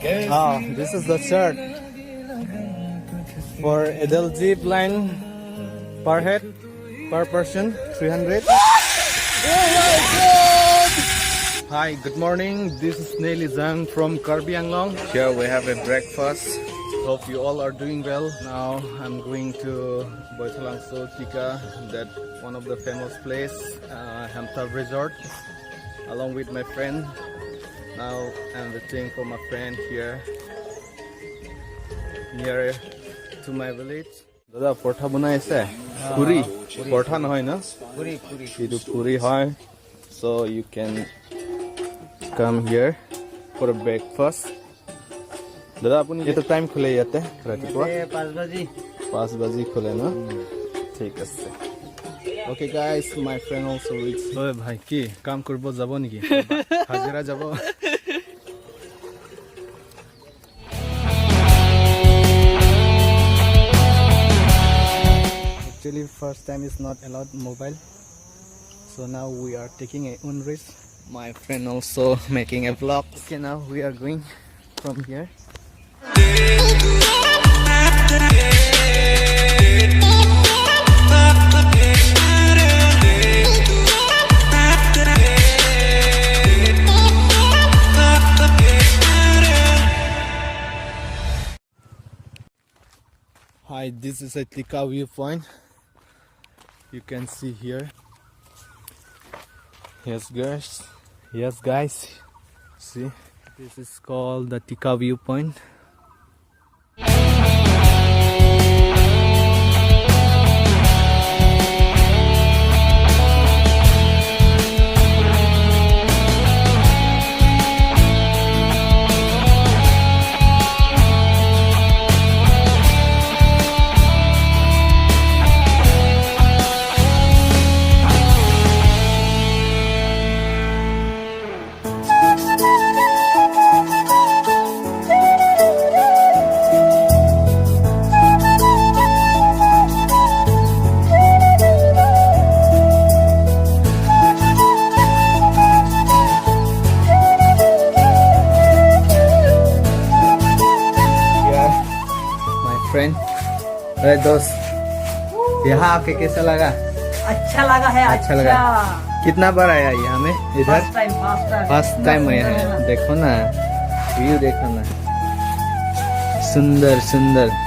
This is the chart for adult plan per head per person 300. Hi, good morning. This is Nelly Zhang from Karbi Anglong. Here we have a breakfast. Hope you all are doing well. Now I'm going to Boithalangso Tika, that one of the famous place, Hamtab Resort, along with my friend. Now I'm waiting for my friend here near to my village. Dada portha bunai ase puri portha noy na puri idu puri hoy, so you can come here for a breakfast. Dada apuni eta time khule yate ratipua 5 baji khule na thik ase. Okay guys, my friend also reached. Oy bhai ki kaam korbo jabo niki hajira jabo? Actually first time is not allowed mobile, so now we are taking a own risk. My friend also making a vlog. Okay, now we are going from here. Hi, this is a Tika viewpoint. You can see here. Yes guys, see, this is called the Tika viewpoint. अरे दोस्त, यहाँ आके कैसा लगा? अच्छा लगा है। अच्छा लगा। कितना बार आया यहाँ में इधर? फर्स्ट टाइम आया है। देखो ना, व्यू देखो ना, सुंदर सुंदर।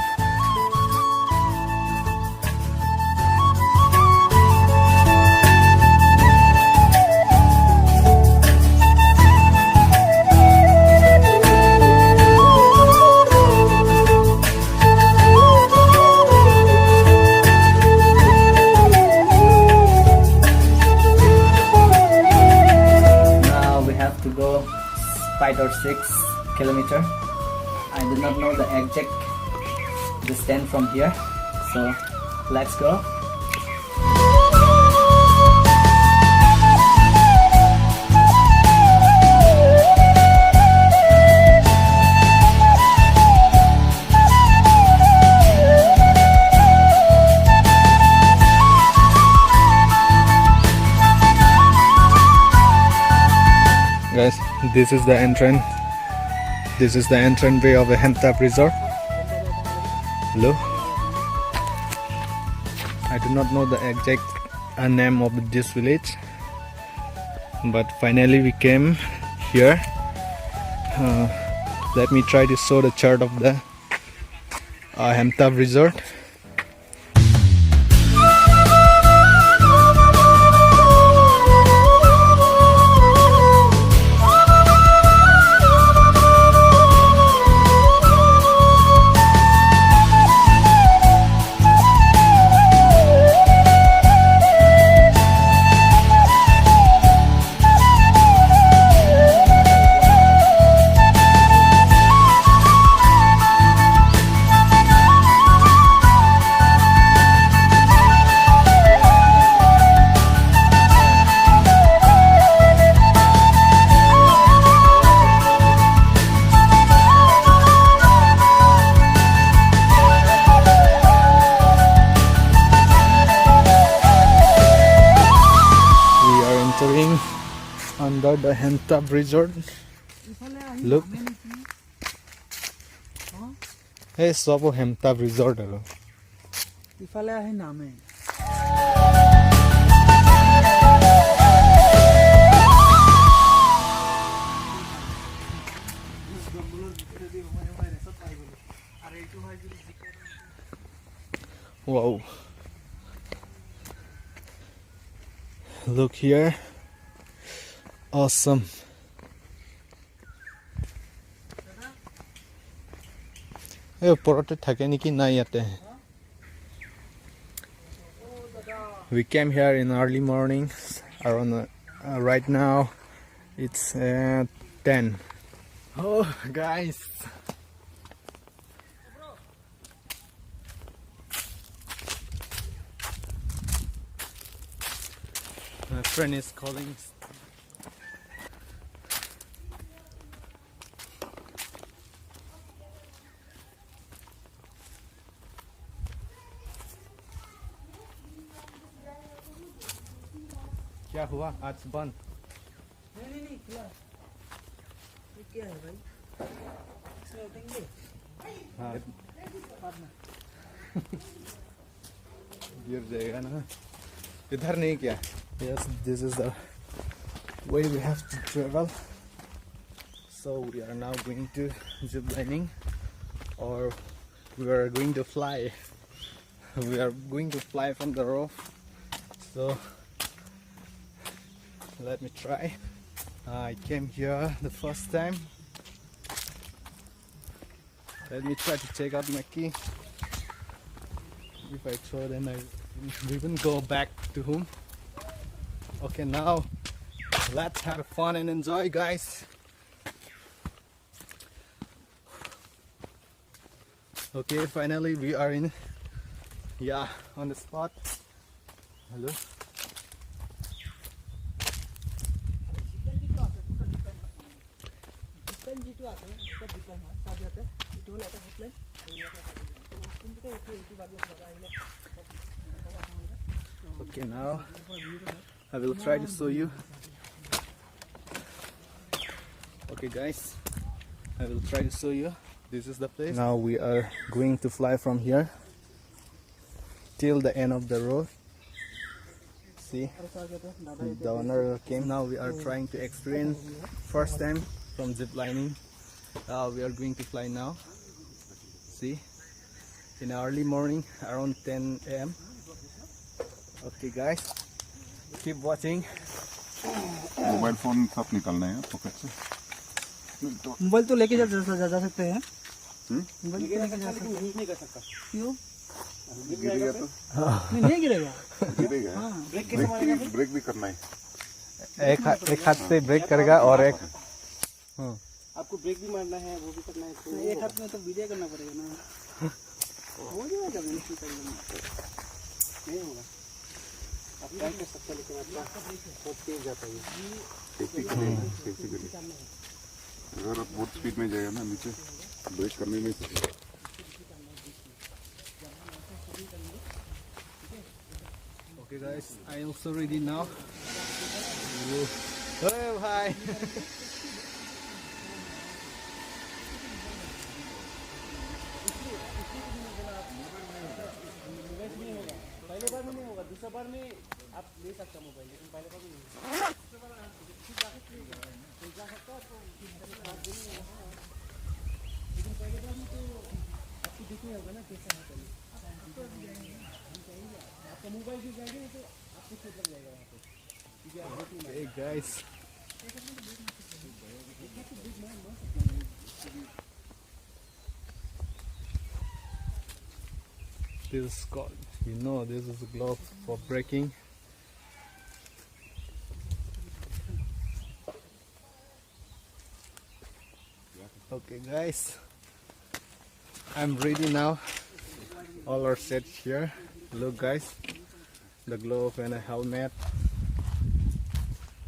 To go 5 or 6 kilometers. I do not know the exact distance from here, so let's go. Guys, this is the entrance. This is the entrance way of the Hamtab Resort. Look, I do not know the exact name of this village, but finally we came here. Let me try to show the chart of the Hamtab Resort. Under the Hamtab Resort. Look, Hey, Sobo Hemtab Resort. ইফালে আহি নামে Wow. Look here. Awesome. Hey, porote thake niki na yate. We came here in early morning. Around right now, it's 10. Oh, guys. My friend is calling. क्या हुआ आज बंद नहीं खुला ये क्या है भाई इसमें उठेंगे हाँ गिर जाएगा ना इधर नहीं क्या yes this is the way we have to travel so we are now going to zip lining or we are going to fly from the roof so let me try. I came here the first time. Let me try to take out my key. If I throw then we will go back to home. Okay, now let's have fun and enjoy, guys. Okay, finally we are on the spot. Hello. Okay, now I will try to show you. Okay, guys, I will try to show you. This is the place. Now we are going to fly from here till the end of the road. See, the owner came. Now we are trying to experience first time from zip lining. We are going to fly now. See, in early morning around 10 a.m. Okay, guys, keep watching. Mobile phone सब निकलना है pocket से mobile तो लेके जा सकते हैं mobile लेके जा सकते हैं नहीं कर सकता क्यों गिरेगा तो नहीं गिरेगा गिरेगा ब्रेक भी करना है एक हाथ से ब्रेक करेगा और एक आपको ब्रेक भी मारना है वो भी करना है तो एक हाथ में तो वीडियो करना पड़ेगा ना हो जाएगा नहीं होगा आप क्या कर सकते हैं लेकिन आपका बहुत तेज जाता है सेफ्टी के लिए अगर आप बहुत स्पीड में जाएगा ना नीचे ब्रेक करने में Okay, guys, I also ready now. Hey, hi. पहले बार में नहीं होगा दूसरा बार में आप ले सकते हो मोबाइल लेकिन पहले बार में नहीं लेकिन पहले बार में तो आपको देखना होगा ना कैसा है पहले आपका मोबाइल भी जाएगा तो आपको खुद लग जाएगा वहाँ पे Hey, guys. This is called, this is a glove for braking. Okay, guys, I'm ready now. All are set here. Look, guys, the glove and a helmet,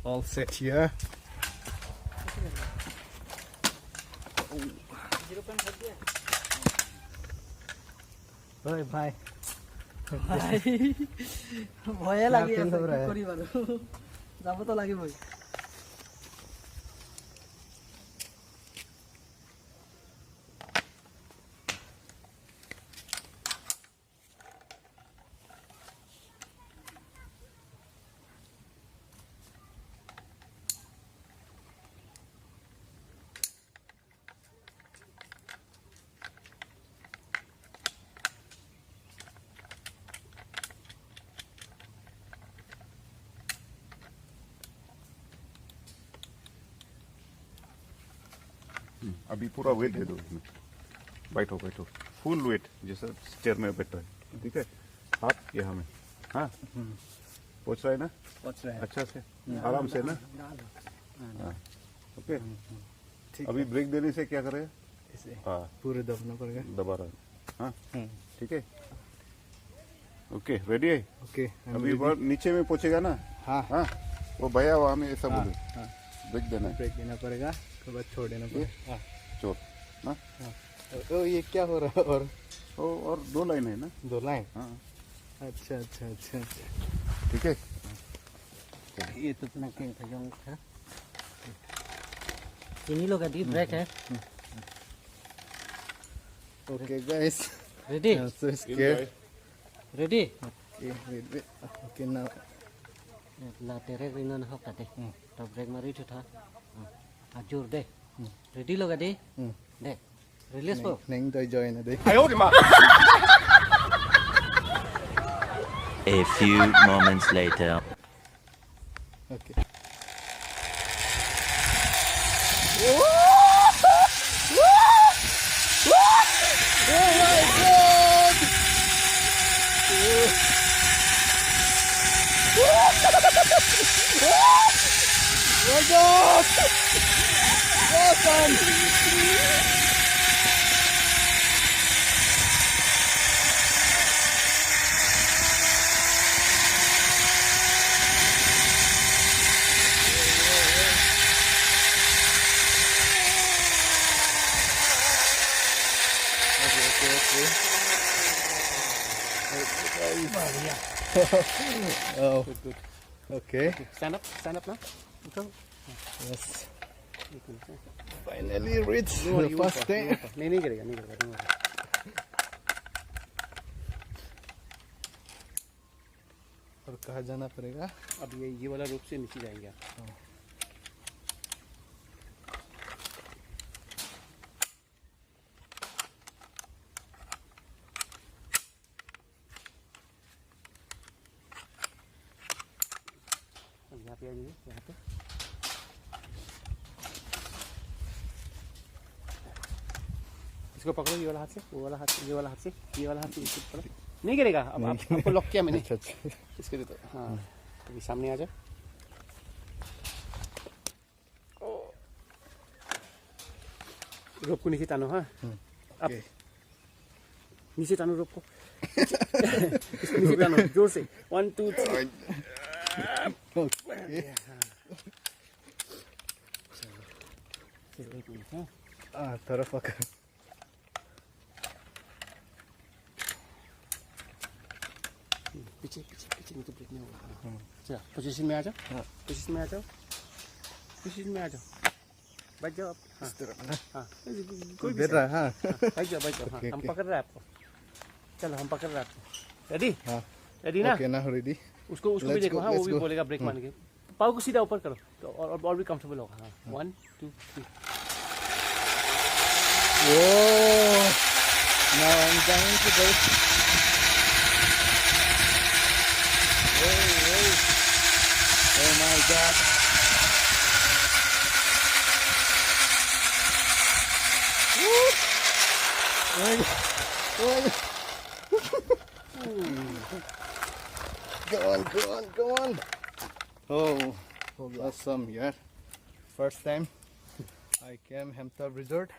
all set here. Oi, bhai. ভয়ে লাগি আছে কি করি বারো যাব তো লাগিবই अभी पूरा वेट दे दो इसमें। बैठो बैठो, फुल वेट जैसा चेयर में बैठो है, ठीक है। हाथ यहाँ में, हाँ पहुँच रहा है ना, पहुंच रहा है। अच्छा से आराम से ना, हाँ ओके। अभी ब्रेक देने से क्या करेगा, इसे हाँ पूरे दबना पड़ेगा। दबा रहा है, हाँ ठीक है। ओके रेडी है। ओके अभी बहुत नीचे में पहुंचेगा ना, हाँ हाँ वो भैया वहाँ में ऐसा बोले हाँ ब्रेक देना है, ब्रेक देना पड़ेगा, उसके बाद छोड़ देना पड़ेगा। हाँ चोर ना। ओ ये क्या हो रहा है? और 2 लाइन है ना, 2 लाइन। हाँ अच्छा अच्छा अच्छा अच्छा। ठीक है। ये तो अपना किंग था जोंग था। इन्हीं लोग का डीप ब्रेक है। Okay guys, ready I'm so scared. Ready Okay, wait. Okay now. ला तेरे रिनो न होता दे तो ब्रेक मारी था जोर दे रेडी लोग दे दे रिलीज को Neng toy join na day. A few moments later. Okay. Oh, okay. Stand up now. Yes. Finally reached the first day. नहीं करेगा नहीं करेगा। और कहाँ जाना पड़ेगा? अब ये वाला रूप से नीचे जाएंगे आप। यहाँ पे आइए, यहाँ पे इसको पकड़ो, ये वाला हाथ से, वो वाला हाथ से, ये वाला हाथ से, ये वाला हाथ से इसको पकड़ो। नहीं करेगा। अब आपको लॉक किया मैंने। अच्छा अच्छा। इसके लिए तो हाँ, अभी सामने आ जाओ। रोप को नीचे तानो, हाँ अब Okay. नीचे तानो रोप को। इसको नीचे तानो जोर से। 1 2 3। Okay. चलो 1 मिनट, हाँ तरफ पकड़। पीछे पीछे पीछे, नहीं तो ब्रेक नहीं होगा। चलो पोजीशन में आ जाओ, पोजीशन में आ जाओ, पोजीशन में आ जाओ, बैठ जाओ आप। हाँ हाँ कोई भी बैठ रहा है, हाँ। बैठ जाओ बैठ जाओ। हाँ Okay, हम okay. पकड़ रहे हैं आपको। चलो हम पकड़ रहे हैं आपको। रेडी हाँ रेडी ना। Okay now ready. उसको भी Let's देखो, go, हाँ वो let's भी go. बोलेगा ब्रेक मारने के। पाव को सीधा ऊपर करो तो और भी कंफर्टेबल होगा। हाँ 1 2 3। Whoa! Now I'm going to go. Oh my God! Woo! Oh my God! Oh my God. Go on! Oh, awesome! Yeah, first time I came Hemtab Resort.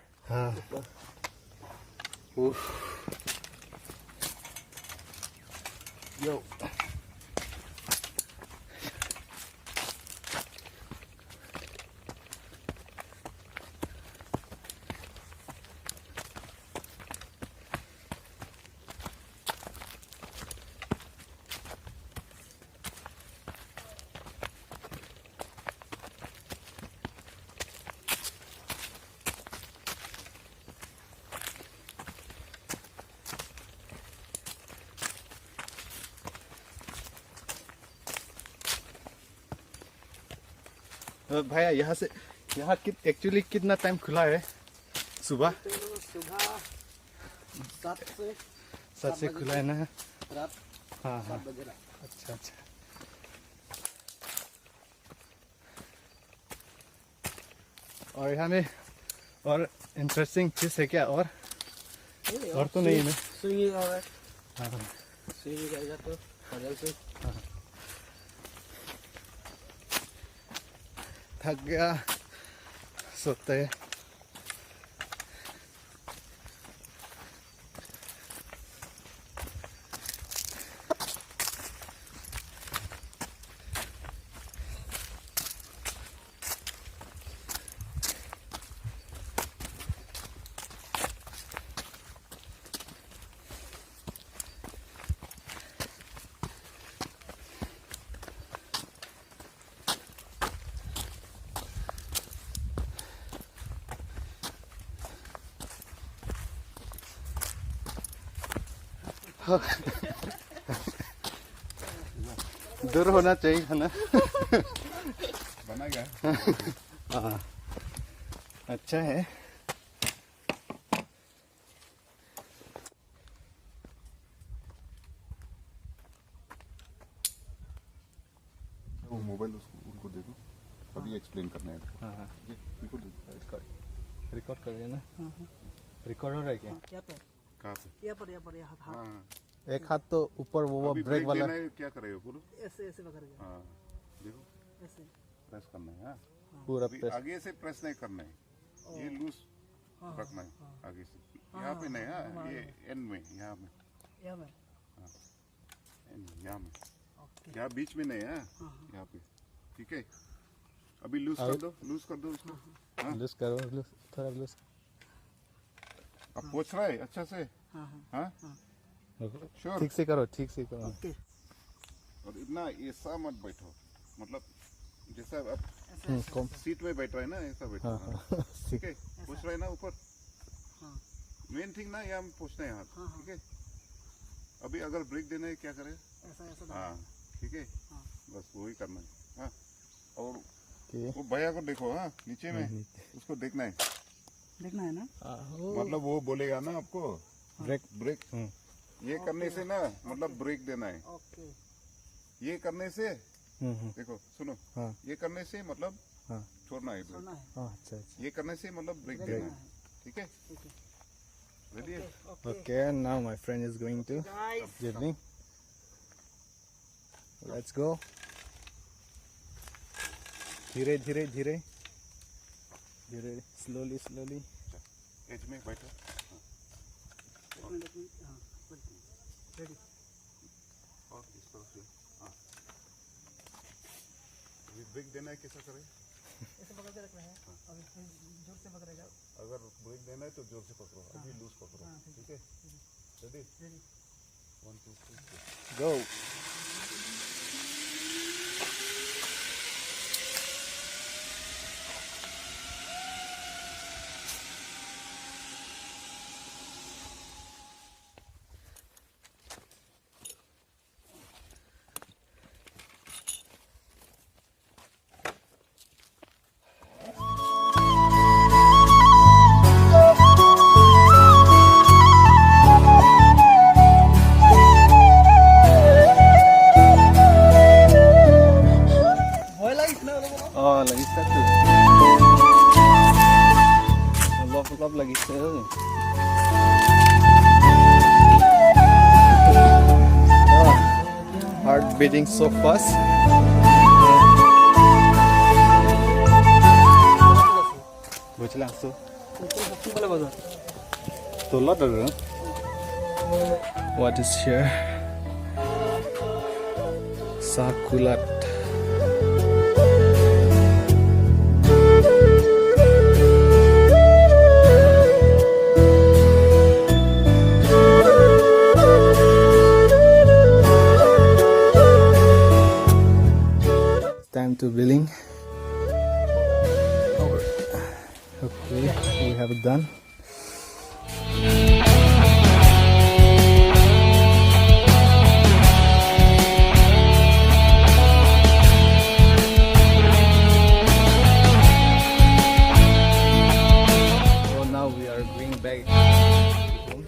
Yo. भैया यहाँ एक्चुअली कितना टाइम खुला है? सुबह सुबह 7 से खुला है ना? रात हाँ 7 बजे रात। अच्छा और यहाँ में और इंटरेस्टिंग चीज है क्या? और तो नहीं है ना? सुई और सुई भी जाएगा तो पैदल से थक गया, सोते हैं। दूर होना चाहिए है ना? बना गया। हाँ, अच्छा है। वो मोबाइल उनको दे दो, अभी एक्सप्लेन करना है। हाँ हाँ, जी, उनको दे दो। रिकॉर्ड कर रहे हैं ना? रिकॉर्ड हो रहा है क्या? कहाँ पे? हाँ, एक हाथ तो ऊपर वो अभी ब्रेक वाला। देना है, क्या करेगा बोलो? ऐसे ऐसे पकड़ के हाँ, देखो ऐसे प्रेस करना है। हाँ, पूरा अभी प्रेस। आगे से प्रेस नहीं करना है, ये लूज रखना है आगे से। यहाँ पे नहीं, हाँ, ये एंड में, यहाँ में, यहाँ में यहाँ में, यहाँ बीच में नहीं है, यहाँ पे। ठीक है, अभी लूज कर दो, लूज कर दो इसको। लूज करो, लूज, थोड़ा लूज। अब पोछ रहा है अच्छा से? हाँ, श्योर। ठीक से करो, ठीक से करो। और इतना ऐसा मत बैठो, मतलब जैसा अब कम। सीट में बैठ रहा है ना, ऐसा बैठो। हाँ हाँ, हाँ, ठीक है, पूछ रहा है ना ऊपर। मेन थिंग ना यहाँ पूछना है हाथ। ठीक है, अभी अगर ब्रेक देना है क्या करें? हाँ, ठीक है, बस वही करना है। हाँ, और वो भैया को देखो, हाँ नीचे में उसको देखना है ना। मतलब वो बोलेगा ना आपको ब्रेक। ब्रेक। ये करने से ना मतलब ब्रेक देना है। ये करने से देखो, सुनो, हाँ। ये करने से मतलब हाँ। छोड़ना है ब्रेक। हाँ, अच्छा अच्छा। ये करने से मतलब ब्रेक देना है। ठीक है, रेडी है? Okay, now my friend is going to Jibni. Let's go. धीरे धीरे धीरे धीरे, slowly slowly. एज में बैठो। और इस तरफ से, हाँ। अभी ब्रेक देना है, कैसा करें? ऐसे पकड़ के रखना है। अभी जोर से पकड़ेगा। अगर ब्रेक देना है तो जोर से पकड़ो, अभी लूज पकड़ो। ठीक है, ready? 1 2 3 Go. Oh, lagi satu. Love lagi satu. Oh, heart beating so fast. Bocil langsung. Tolak dulu. What is here? Sakulat. Time to billing. Okay, we have it done. So now we are going back home.